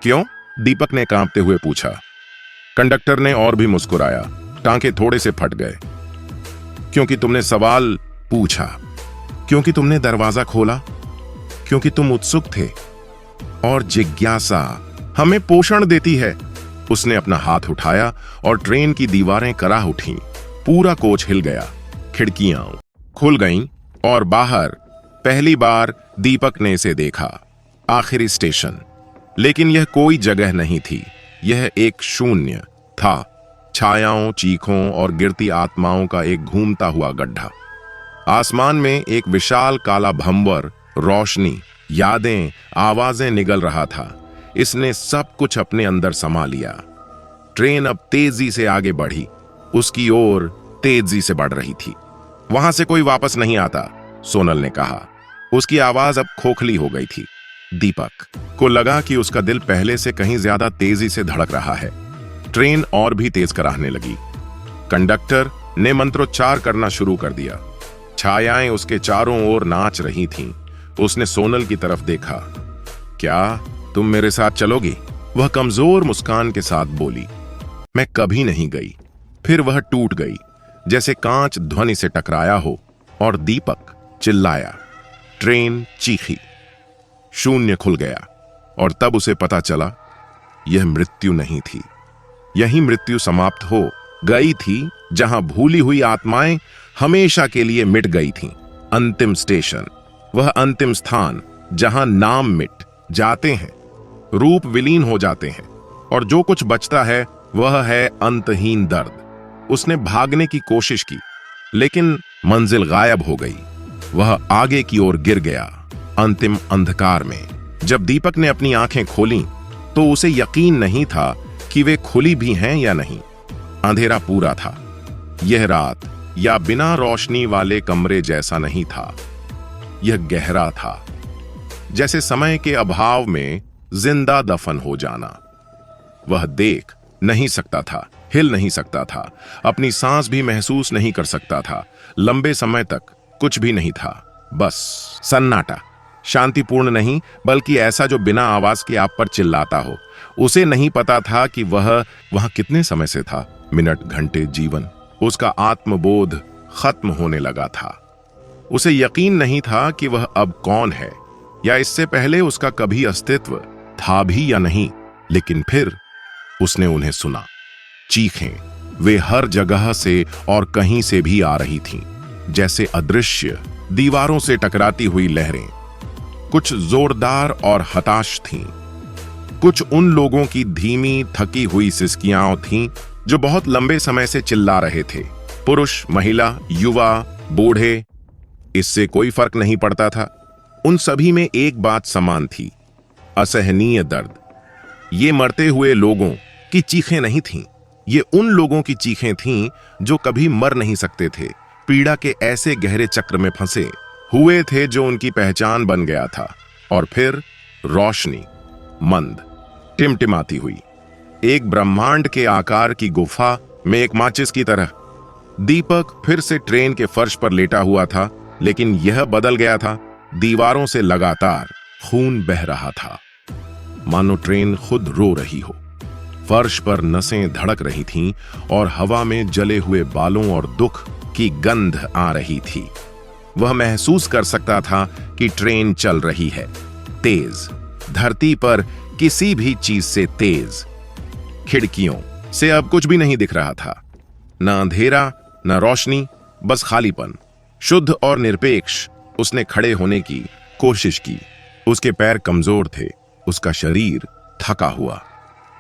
क्यों? दीपक ने कांपते हुए पूछा। कंडक्टर ने और भी मुस्कुराया। टांके थोड़े से फट गए। क्योंकि तुमने सवाल पूछा, क्योंकि तुमने दरवाजा खोला, क्योंकि तुम उत्सुक थे। और जिज्ञासा हमें पोषण देती है। उसने अपना हाथ उठाया और ट्रेन की दीवारें कराह उठीं। पूरा कोच हिल गया, खिड़कियां खुल गईं और बाहर पहली बार दीपक ने इसे देखा। आखिरी स्टेशन, लेकिन यह कोई जगह नहीं थी। यह एक शून्य था, छायाओं, चीखों और गिरती आत्माओं का एक घूमता हुआ गड्ढा। आसमान में एक विशाल काला भंवर, रोशनी, यादें, आवाजें निगल रहा था। इसने सब कुछ अपने अंदर समा लिया। ट्रेन अब तेजी से आगे बढ़ी, उसकी ओर तेजी से बढ़ रही थी। वहां से कोई वापस नहीं आता, सोनल ने कहा। उसकी आवाज अब खोखली हो गई थी। दीपक को लगा कि उसका दिल पहले से कहीं ज्यादा तेजी से धड़क रहा है। ट्रेन और भी तेज कराहने लगी। कंडक्टर ने मंत्रोच्चार करना शुरू कर दिया। छायाएं उसके चारों ओर नाच रही थीं। उसने सोनल की तरफ देखा। क्या तुम मेरे साथ चलोगी? वह कमजोर मुस्कान के साथ बोली। मैं कभी नहीं गई। फिर वह टूट गई, जैसे कांच ध्वनि से टकराया हो, और दीपक चिल्लाया। ट्रेन चीखी, शून्य खुल गया, और तब उसे पता चला यह मृत्यु नहीं थी। यही मृत्यु समाप्त हो गई थी, जहां भूली हुई आत्माएं हमेशा के लिए मिट गई थीं। अंतिम स्टेशन, वह अंतिम स्थान जहां नाम मिट जाते हैं, रूप विलीन हो जाते हैं, और जो कुछ बचता है वह है अंतहीन दर्द। उसने भागने की कोशिश की, लेकिन मंजिल गायब हो गई। वह आगे की ओर गिर गया, अंतिम अंधकार में। जब दीपक ने अपनी आंखें खोलीं, तो उसे यकीन नहीं था कि वे खुली भी हैं या नहीं। अंधेरा पूरा था। यह रात या बिना रोशनी वाले कमरे जैसा नहीं था। यह गहरा था, जैसे समय के अभाव में जिंदा दफन हो जाना। वह देख नहीं सकता था, हिल नहीं सकता था, अपनी सांस भी महसूस नहीं कर सकता था। लंबे समय तक कुछ भी नहीं था, बस सन्नाटा। शांतिपूर्ण नहीं, बल्कि ऐसा जो बिना आवाज के आप पर चिल्लाता हो। उसे नहीं पता था कि वह वहां कितने समय से था। मिनट, घंटे, जीवन। उसका आत्मबोध खत्म होने लगा था। उसे यकीन नहीं था कि वह अब कौन है, या इससे पहले उसका कभी अस्तित्व था भी या नहीं। लेकिन फिर उसने उन्हें सुना। चीखें, वे हर जगह से और कहीं से भी आ रही थीं, जैसे अदृश्य दीवारों से टकराती हुई लहरें। कुछ जोरदार और हताश थीं, कुछ उन लोगों की धीमी थकी हुई सिसकियां थीं जो बहुत लंबे समय से चिल्ला रहे थे। पुरुष, महिला, युवा, बूढ़े, इससे कोई फर्क नहीं पड़ता था। उन सभी में एक बात समान थी, असहनीय दर्द। ये मरते हुए लोगों की चीखें नहीं थीं, ये उन लोगों की चीखें थीं जो कभी मर नहीं सकते थे, पीड़ा के ऐसे गहरे चक्र में फंसे हुए थे जो उनकी पहचान बन गया था। और फिर रोशनी, मंद, टिमटिमाती हुई, एक ब्रह्मांड के आकार की गुफा में एक माचिस की तरह। दीपक फिर से ट्रेन के फर्श पर लेटा हुआ था, लेकिन यह बदल गया था। दीवारों से लगातार खून बह रहा था, मानो ट्रेन खुद रो रही हो। फर्श पर नसें धड़क रही थीं और हवा में जले हुए बालों और दुख की गंध आ रही थी। वह महसूस कर सकता था कि ट्रेन चल रही है, तेज, धरती पर किसी भी चीज से तेज। खिड़कियों से अब कुछ भी नहीं दिख रहा था, न अंधेरा न रोशनी, बस खालीपन, शुद्ध और निरपेक्ष। उसने खड़े होने की कोशिश की। उसके पैर कमजोर थे, उसका शरीर थका हुआ।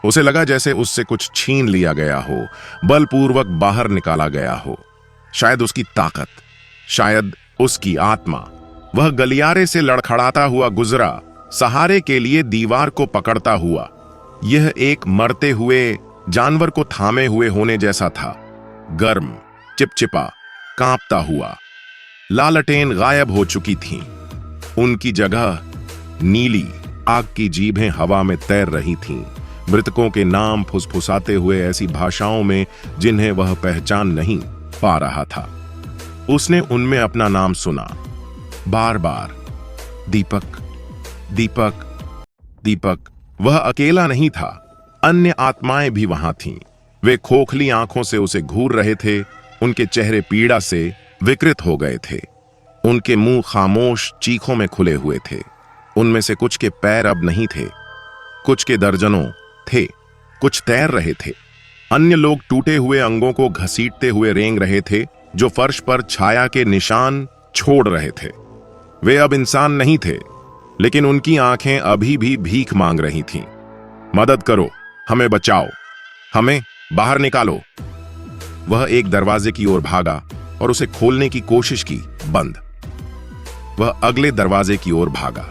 उसे लगा जैसे उससे कुछ छीन लिया गया हो, बलपूर्वक बाहर निकाला गया हो। शायद उसकी ताकत, शायद उसकी आत्मा। वह गलियारे से लड़खड़ाता हुआ गुजरा, सहारे के लिए दीवार को पकड़ता हुआ। यह एक मरते हुए जानवर को थामे हुए होने जैसा था, गर्म, चिपचिपा, कांपता हुआ। लालटेन गायब हो चुकी थीं। उनकी जगह नीली आग की जीभें हवा में तैर रही थीं, मृतकों के नाम फुसफुसाते हुए ऐसी भाषाओं में जिन्हें वह पहचान नहीं पा रहा था। उसने उनमें अपना नाम सुना, बार बार, दीपक, दीपक, दीपक। वह अकेला नहीं था, अन्य आत्माएं भी वहां थीं। वे खोखली आंखों से उसे घूर रहे थे, उनके चेहरे पीड़ा से विकृत हो गए थे, उनके मुंह खामोश चीखों में खुले हुए थे। उनमें से कुछ के पैर अब नहीं थे, कुछ के दर्जनों थे, कुछ तैर रहे थे। अन्य लोग टूटे हुए अंगों को घसीटते हुए रेंग रहे थे, जो फर्श पर छाया के निशान छोड़ रहे थे। वे अब इंसान नहीं थे, लेकिन उनकी आंखें अभी भी भीख मांग रही थीं। मदद करो, हमें बचाओ, हमें बाहर निकालो। वह एक दरवाजे की ओर भागा और उसे खोलने की कोशिश की, बंद। वह अगले दरवाजे की ओर भागा,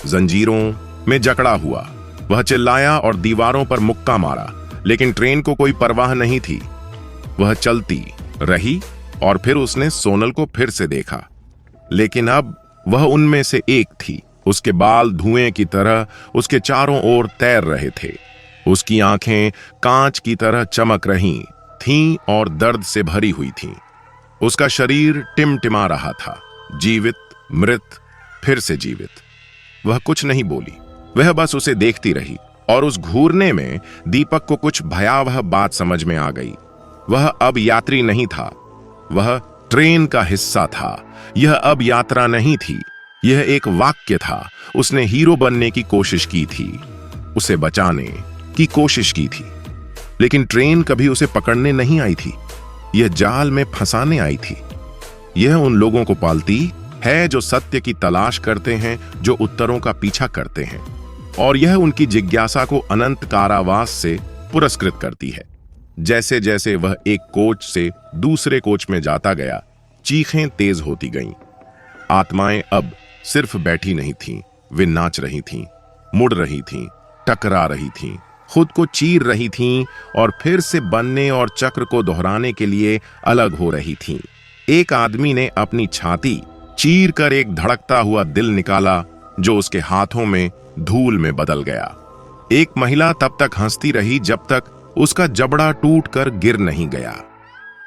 जंजीरों में जकड़ा हुआ। वह चिल्लाया और दीवारों पर मुक्का मारा, लेकिन ट्रेन को कोई परवाह नहीं थी। वह चलती रही और फिर उसने सोनल को फिर से देखा, लेकिन अब वह उनमें से एक थी। उसके बाल धुएं की तरह उसके चारों ओर तैर रहे थे। उसकी आंखें कांच की तरह चमक रही थीं और दर्द से भरी हुई थीं। उसका शरीर टिमटिमा रहा था, जीवित, मृत, फिर से जीवित। वह कुछ नहीं बोली, वह बस उसे देखती रही। और उस घूरने में दीपक को कुछ भयावह बात समझ में आ गई। वह अब यात्री नहीं था, वह ट्रेन का हिस्सा था। यह अब यात्रा नहीं थी, यह एक वाक्य था। उसने हीरो बनने की कोशिश की थी, उसे बचाने की कोशिश की थी, लेकिन ट्रेन कभी उसे पकड़ने नहीं आई थी, यह जाल में फंसाने आई थी। यह उन लोगों को पालती है जो सत्य की तलाश करते हैं, जो उत्तरों का पीछा करते हैं, और यह उनकी जिज्ञासा को अनंत कारावास से पुरस्कृत करती है। जैसे जैसे वह एक कोच से दूसरे कोच में जाता गया, चीखें तेज होती गईं। आत्माएं अब सिर्फ बैठी नहीं थीं, वे नाच रही थीं, मुड़ रही थीं, टकरा रही थीं, खुद को चीर रही थीं और फिर से बनने और चक्र को दोहराने के लिए अलग हो रही थीं। एक आदमी ने अपनी छाती चीर कर एक धड़कता हुआ दिल निकाला, जो उसके हाथों में धूल में बदल गया। एक महिला तब तक हंसती रही जब तक उसका जबड़ा टूट कर गिर नहीं गया।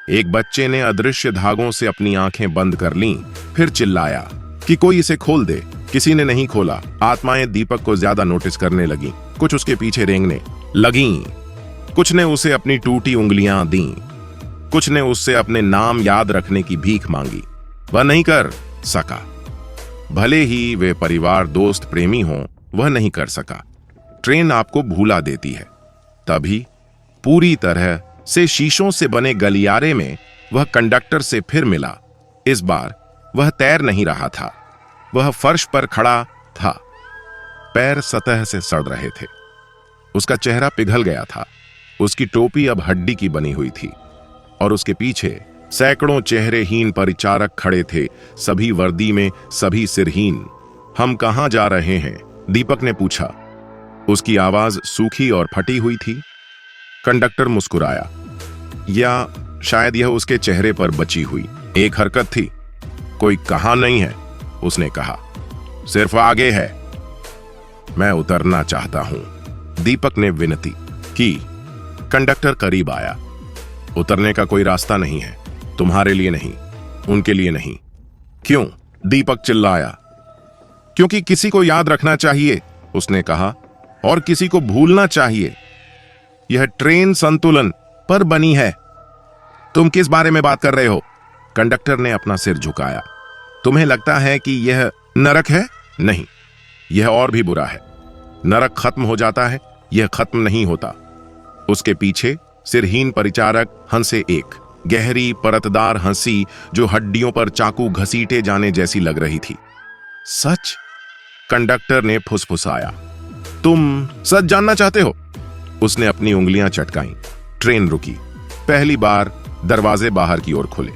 एक बच्चे ने अदृश्य धागों से अपनी आंखें बंद कर लीं, फिर चिल्लाया कि कोई इसे खोल दे। किसी ने नहीं खोला। आत्माएं दीपक को ज्यादा नोटिस करने लगीं, कुछ उसके पीछे रेंगने लगीं, कुछ ने उसे अपनी टूटी उंगलियां दीं, कुछ ने उससे अपने नाम याद रखने की भीख मांगी। वह नहीं कर सका, भले ही वे परिवार, दोस्त, प्रेमी हों, वह नहीं कर सका। ट्रेन आपको भूला देती है। तभी पूरी तरह से शीशों से बने गलियारे में वह कंडक्टर से फिर मिला। इस बार वह तैर नहीं रहा था, वह फर्श पर खड़ा था। पैर सतह से सड़ रहे थे, उसका चेहरा पिघल गया था, उसकी टोपी अब हड्डी की बनी हुई थी और उसके पीछे सैकड़ों चेहरेहीन परिचारक खड़े थे, सभी वर्दी में, सभी सिरहीन। हम कहां जा रहे हैं? दीपक ने पूछा। उसकी आवाज सूखी और फटी हुई थी। कंडक्टर मुस्कुराया, या शायद यह उसके चेहरे पर बची हुई एक हरकत थी। कोई कहां नहीं है, उसने कहा, सिर्फ आगे है। मैं उतरना चाहता हूं, दीपक ने विनती की। कंडक्टर करीब आया। उतरने का कोई रास्ता नहीं है, तुम्हारे लिए नहीं, उनके लिए नहीं। क्यों? दीपक चिल्लाया। क्योंकि किसी को याद रखना चाहिए, उसने कहा, और किसी को भूलना चाहिए। यह ट्रेन संतुलन पर बनी है। तुम किस बारे में बात कर रहे हो? कंडक्टर ने अपना सिर झुकाया। तुम्हें लगता है कि यह नरक है? नहीं, यह और भी बुरा है। नरक खत्म हो जाता है, यह खत्म नहीं होता। उसके पीछे सिरहीन परिचारक हंसे, एक गहरी परतदार हंसी जो हड्डियों पर चाकू घसीटे जाने जैसी लग रही थी। सच? कंडक्टर ने फुसफुसाया। तुम सच जानना चाहते हो? उसने अपनी उंगलियां चटकाईं। ट्रेन रुकी। पहली बार दरवाजे बाहर की ओर खुले।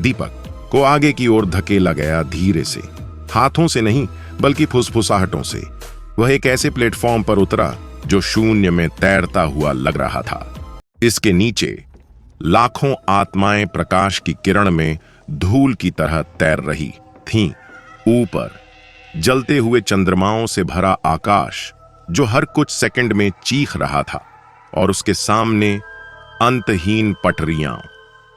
दीपक को आगे की ओर धकेला गया, धीरे से, हाथों से नहीं बल्कि फुसफुसाहटों से। वह एक ऐसे प्लेटफॉर्म पर उतरा जो शून्य में तैरता हुआ लग रहा था। इसके नीचे लाखों आत्माएं प्रकाश की किरण में धूल की तरह तैर रही थीं। ऊपर जलते हुए चंद्रमाओं से भरा आकाश जो हर कुछ सेकंड में चीख रहा था, और उसके सामने अंतहीन पटरियां,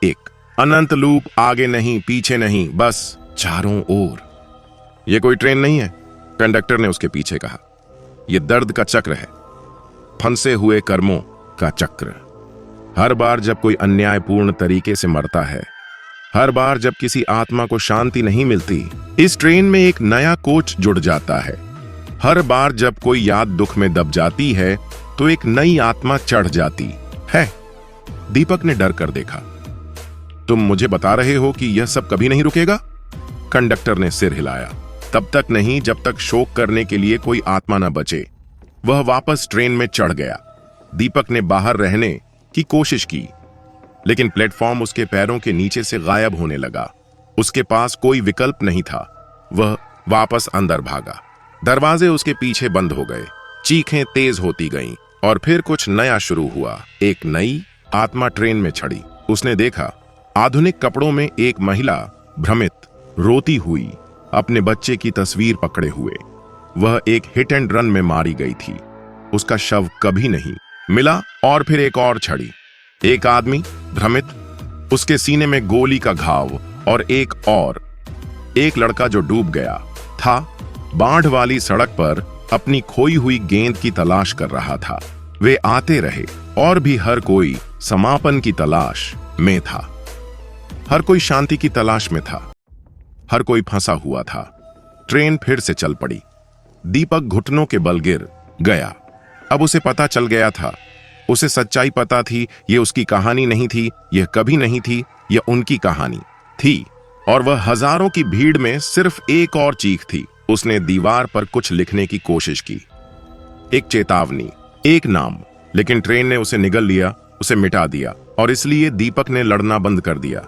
एक अनंत लूप, आगे नहीं पीछे नहीं, बस चारों ओर। यह कोई ट्रेन नहीं है, कंडक्टर ने उसके पीछे कहा। यह दर्द का चक्र है, फंसे हुए कर्मों का चक्र। हर बार जब कोई अन्यायपूर्ण तरीके से मरता है, हर बार जब किसी आत्मा को शांति नहीं मिलती, इस ट्रेन में एक नया कोच जुड़ जाता है। हर बार जब कोई याद दुख में दब जाती है तो एक नई आत्मा चढ़ जाती है। दीपक ने डर कर देखा। तुम मुझे बता रहे हो कि यह सब कभी नहीं रुकेगा? कंडक्टर ने सिर हिलाया। तब तक नहीं जब तक शोक करने के लिए कोई आत्मा न बचे। वह वापस ट्रेन में चढ़ गया। दीपक ने बाहर रहने की कोशिश की, लेकिन प्लेटफॉर्म उसके पैरों के नीचे से गायब होने लगा। उसके पास कोई विकल्प नहीं था। वह वापस अंदर भागा। दरवाजे उसके पीछे बंद हो गए। चीखें तेज होती गईं, और फिर कुछ नया शुरू हुआ। एक नई आत्मा ट्रेन में चढ़ी। उसने देखा, आधुनिक कपड़ों में एक महिला, भ्रमित, रोती हुई, अपने बच्चे की तस्वीर पकड़े हुए। वह एक हिट एंड रन में मारी गई थी। उसका शव कभी नहीं मिला। और फिर एक और चढ़ी। एक आदमी, भ्रमित, उसके सीने में गोली का घाव, और एक लड़का जो डूब गया था, बाढ़ वाली सड़क पर अपनी खोई हुई गेंद की तलाश कर रहा था। वे आते रहे, और भी हर कोई समापन की तलाश में था। हर कोई शांति की तलाश में था। हर कोई फंसा हुआ था। ट्रेन फिर से चल पड़ी। दीपक घुटनों के बल गिर गया। अब उसे पता चल गया था। उसे सच्चाई पता थी। यह उसकी कहानी नहीं थी, यह कभी नहीं थी, यह उनकी कहानी थी। और वह हजारों की भीड़ में सिर्फ एक और चीख थी। उसने दीवार पर कुछ लिखने की कोशिश की, एक चेतावनी, एक नाम, लेकिन ट्रेन ने उसे निगल लिया, उसे मिटा दिया। और इसलिए दीपक ने लड़ना बंद कर दिया।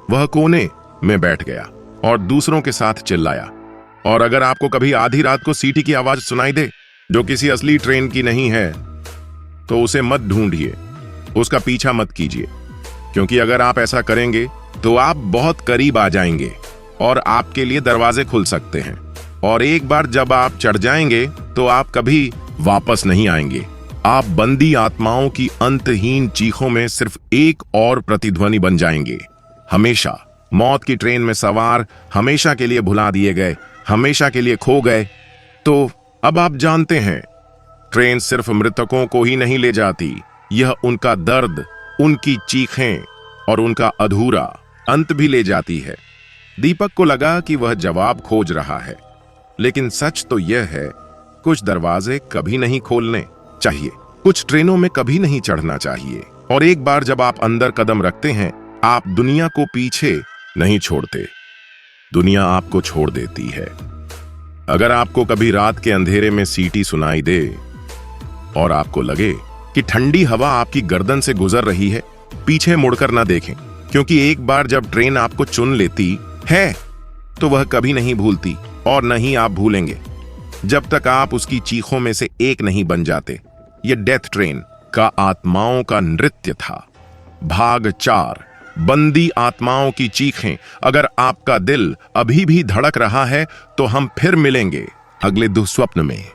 वह कोने में बैठ गया और दूसरों के साथ चिल्लाया। और अगर आपको कभी आधी रात को सीटी की आवाज सुनाई दे जो किसी असली ट्रेन की नहीं है, तो उसे मत ढूंढिए, उसका पीछा मत कीजिए, क्योंकि अगर आप ऐसा करेंगे तो आप बहुत करीब आ जाएंगे और आपके लिए दरवाजे खुल सकते हैं। और एक बार जब आप चढ़ जाएंगे तो आप कभी वापस नहीं आएंगे। आप बंदी आत्माओं की अंतहीन चीखों में सिर्फ एक और प्रतिध्वनि बन जाएंगे। हमेशा मौत की ट्रेन में सवार, हमेशा के लिए भुला दिए गए, हमेशा के लिए खो गए। तो अब आप जानते हैं, ट्रेन सिर्फ मृतकों को ही नहीं ले जाती, यह उनका दर्द, उनकी चीखें और उनका अधूरा अंत भी ले जाती है। दीपक को लगा कि वह जवाब खोज रहा है, लेकिन सच तो यह है, कुछ दरवाजे कभी नहीं खोलने चाहिए, कुछ ट्रेनों में कभी नहीं चढ़ना चाहिए। और एक बार जब आप अंदर कदम रखते हैं, आप दुनिया को पीछे नहीं छोड़ते, दुनिया आपको छोड़ देती है। अगर आपको कभी रात के अंधेरे में सीटी सुनाई दे और आपको लगे कि ठंडी हवा आपकी गर्दन से गुजर रही है, पीछे मुड़कर ना देखें। क्योंकि एक बार जब ट्रेन आपको चुन लेती है तो वह कभी नहीं भूलती और न ही आप भूलेंगे जब तक आप उसकी चीखों में से एक नहीं बन जाते। यह डेथ ट्रेन का आत्माओं का नृत्य था। भाग 4, बंदी आत्माओं की चीखें। अगर आपका दिल अभी भी धड़क रहा है तो हम फिर मिलेंगे अगले दुःस्वप्न में।